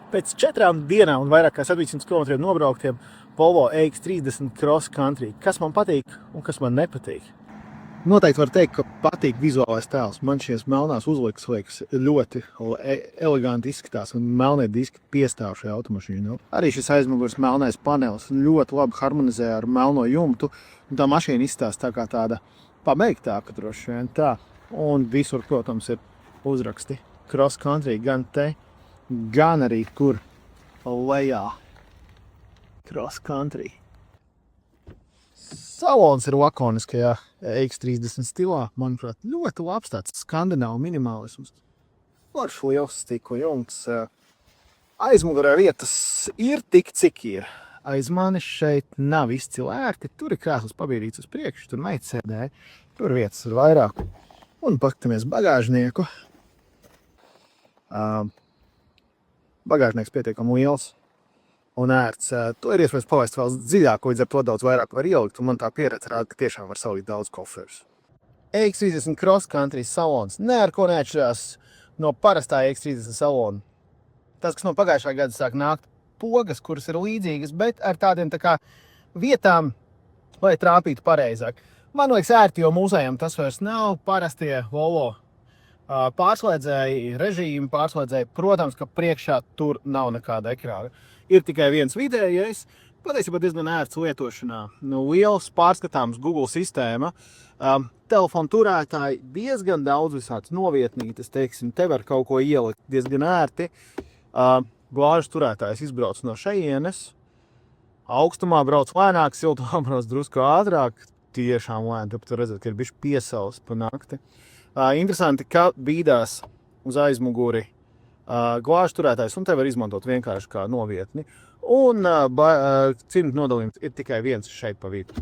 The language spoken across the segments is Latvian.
Pēc 4 dienām un vairāk kā 700 km nobrauktiem Volvo EX30 Cross Country. Kas man patīk un kas man nepatīk? Noteikti var teikt, ka patīk vizuālais tēls. Man šies melnās uzlikas liekas ļoti eleganti izskatās un melnie diski piestāv šajā automašīnā. Arī šis aizmugurs melnais panelis ļoti labi harmonizē ar melno jumtu. Un tā mašīna izstāsta tā kā tāda pabeigtāka droši vien tā. Un visur, protams, ir uzraksti Cross Country gan te, gan arī kur lejā. Cross Country. Salons ir lakoniskajā EX30 stilā, manuprāt, ļoti labs tāds skandināvu minimalisms. Foršs liels stikla jumts. Aizmugurē vietas ir tik, cik ir. Aiz manis šeit nav izcili ērti, tur ir krēsls pabīdīts uz priekšu, tur meita sēdēja, tur vietas ir vairāk. Un paskatāmies bagāžnieku. Bagāžnieks pietiekami liels un ērts. To ir iespējams palaist vēl dziļāk, līdz ar to daudz vairāk var ielikt, un man tā pieredze rāda, ka tiešām var salikt daudz koferus. EX30 Cross Country salons ne ar ko neatšķirās no parastā EX30 salona. Tas, kas no pagājušā gada sāk nākt pogas, kuras ir līdzīgas, bet ar tādiem tā kā vietām, lai trāpītu pareizāk. Man liekas ērti, jo mūsējiem tas vairs nav parastie Volvo pārslēdzēji, režīmi pārslēdzēji. Protams, ka priekšā tur nav nekāda ekrāna. Ir tikai viens vidējais, patiesībā diezgan ērts lietošanā. Liels pārskatāms Google sistēma. Telefonu turētāji diezgan daudz visāds novietnītes, teiksim, te var kaut ko ielikt diezgan ērti. Glāžu turētājs izbrauc no šejienes. Augstumā brauc lēnāk, siltumā brauc drusku ātrāk. Tiešām lēni, tāpēc var redzēt, ka ir bišķi piesaules pa nakti. Interesanti, ka bīdās uz aizmuguri glāžu turētājs, un te var izmantot vienkārši kā novietni. Un cimdu nodalījums ir tikai viens šeit pa vidu.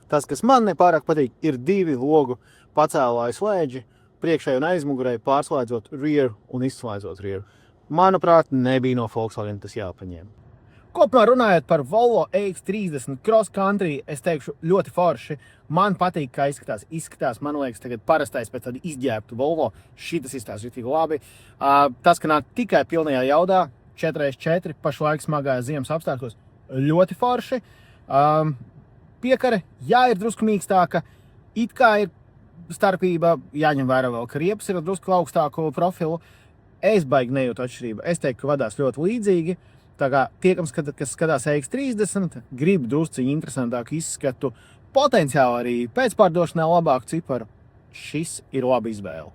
Tas, kas man nepārāk patīk, ir 2 logu pacēlāju slēdži, priekšēji un aizmugurēji pārslēdzot rear un izslēdzot rear. Manuprāt, nebija no Volkswagen tas jāpaņem. Kopumā runājot par Volvo EX30 Cross Country, es teikšu ļoti forši. Man patīk, kā izskatās, man liekas, tagad parastais pēc tāda izģērbtu Volvo. Šitas izskatās ļoti labi. Tas, ka nāk tikai pilnajā jaudā, 4x4, pašlaik smagājās ziemas apstākļos, ļoti forši. Piekare, jā, ir drusku mīkstāka. It kā ir starpība, jāņem vērā vēl, ka riepas ir drusku augstāku profilu. Es baigi nejūtu atšķirību. Es teiktu, ka vadās ļoti līdzīgi. Tā kā tie, kas skatās EX30, grib drusciņi interesantāku izskatu, potenciāli arī pēcpārdošanā labāku ciparu. Šis ir laba izvēle.